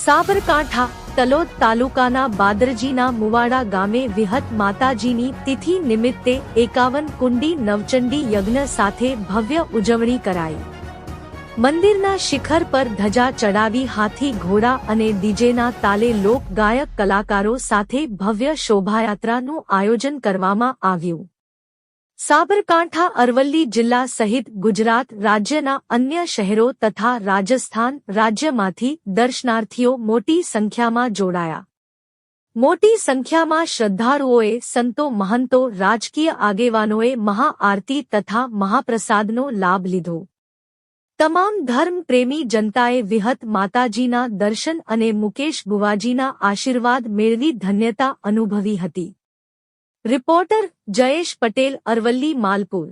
સાબરકાંઠા તલોદ તાલુકાના બાદરજીના મુવાડા ગામે વિહત માતાજીની તિથિ નિમિત્તે 51 કુંડી નવચંડી યજ્ઞ સાથે ભવ્ય ઉજવણી કરાઈ। મંદિરના શિખર પર ધજા ચડાવી હાથી ઘોડા અને ડીજેના તાલે લોક ગાયક કલાકારો સાથે ભવ્ય શોભાયાત્રાનું આયોજન કરવામાં આવ્યું। સાબરકાંઠા અરવલ્લી જિલ્લા સહિત ગુજરાત રાજ્યના અન્ય શહેરો તથા રાજસ્થાન રાજ્યમાંથી દર્શનાર્થીઓ મોટી સંખ્યામાં જોડાયા। મોટી સંખ્યામાં શ્રદ્ધાળુઓએ સંતો મહંતો રાજકીય આગેવાનોએ મહાઆરતી તથા મહાપ્રસાદનો લાભ લીધો। તમામ ધર્મ પ્રેમી જનતાએ વિહત માતાજીના દર્શન અને મુકેશ બુવાજીના આશીર્વાદ મેળવી ધન્યતા અનુભવી હતી। રિપોર્ટર જયેશ પટેલ, અરવલ્લી માલપુર।